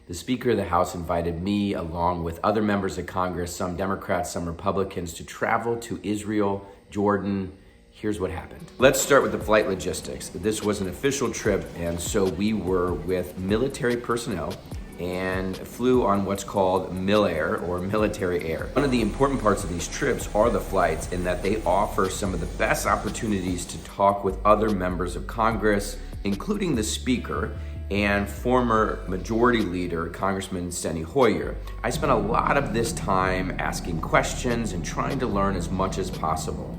The Speaker of the House invited me, along with other members of Congress, some Democrats, some Republicans, to travel to Israel, Jordan. Here's what happened. Let's start with the flight logistics. This was an official trip, and so we were with military personnel and flew on what's called MilAir, or military air. One of the important parts of these trips are the flights, in that they offer some of the best opportunities to talk with other members of Congress, including the Speaker and former Majority Leader, Congressman Steny Hoyer. I spent a lot of this time asking questions and trying to learn as much as possible.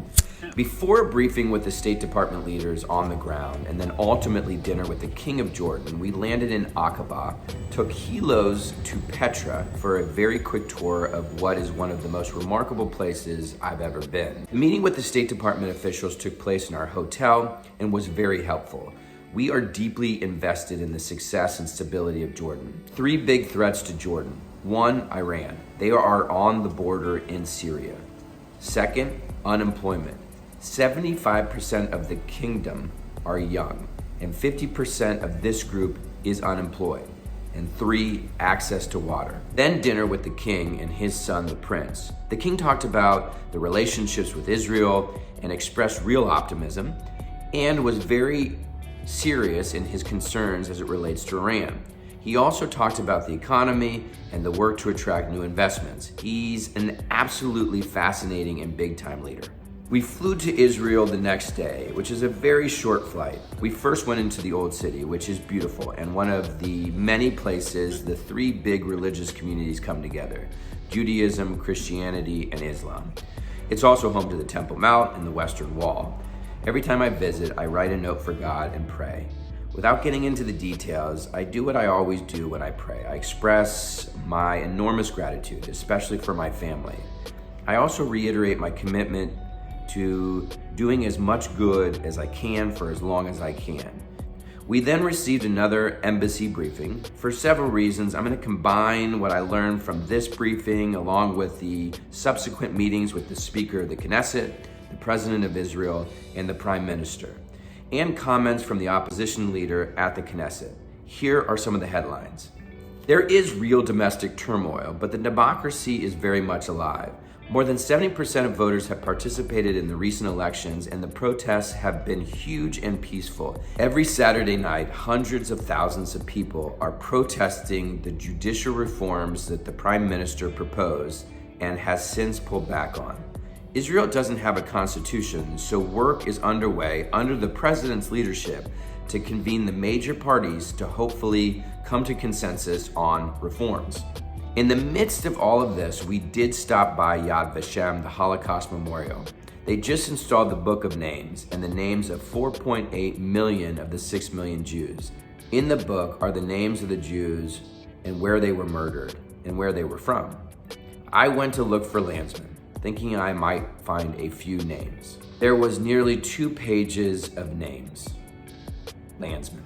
Before a briefing with the State Department leaders on the ground, and then ultimately dinner with the King of Jordan, we landed in Aqaba, took helos to Petra for a very quick tour of what is one of the most remarkable places I've ever been. The meeting with the State Department officials took place in our hotel and was very helpful. We are deeply invested in the success and stability of Jordan. Three big threats to Jordan. One, Iran. They are on the border in Syria. Second, unemployment. 75% of the kingdom are young, and 50% of this group is unemployed. And three, access to water. Then dinner with the king and his son, the prince. The king talked about the relationships with Israel and expressed real optimism, and was very serious in his concerns as it relates to Iran. He also talked about the economy and the work to attract new investments. He's an absolutely fascinating and big-time leader. We flew to Israel the next day, which is a very short flight. We first went into the Old City, which is beautiful, and one of the many places the three big religious communities come together: Judaism, Christianity, and Islam. It's also home to the Temple Mount and the Western Wall. Every time I visit, I write a note for God and pray. Without getting into the details, I do what I always do when I pray. I express my enormous gratitude, especially for my family. I also reiterate my commitment to doing as much good as I can for as long as I can. We then received another embassy briefing. For several reasons, I'm going to combine what I learned from this briefing along with the subsequent meetings with the Speaker of the Knesset, the President of Israel, and the Prime Minister, and comments from the opposition leader at the Knesset. Here are some of the headlines. There is real domestic turmoil, but the democracy is very much alive. More than 70% of voters have participated in the recent elections, and the protests have been huge and peaceful. Every Saturday night, hundreds of thousands of people are protesting the judicial reforms that the Prime Minister proposed and has since pulled back on. Israel doesn't have a constitution, so work is underway under the president's leadership to convene the major parties to hopefully come to consensus on reforms. In the midst of all of this, we did stop by Yad Vashem, the Holocaust Memorial. They just installed the Book of Names and the names of 4.8 million of the 6 million Jews. In the book are the names of the Jews and where they were murdered and where they were from. I went to look for Landsman, thinking I might find a few names. There was nearly 2 pages of names. Landsman.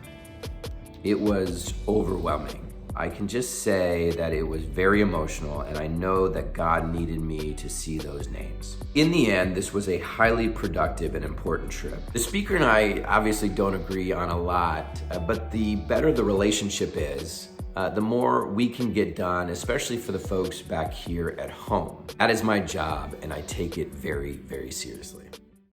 It was overwhelming. I can just say that it was very emotional, and I know that God needed me to see those names. In the end, this was a highly productive and important trip. The Speaker and I obviously don't agree on a lot, but the better the relationship is, the more we can get done, especially for the folks back here at home. That is my job, and I take it very, very seriously.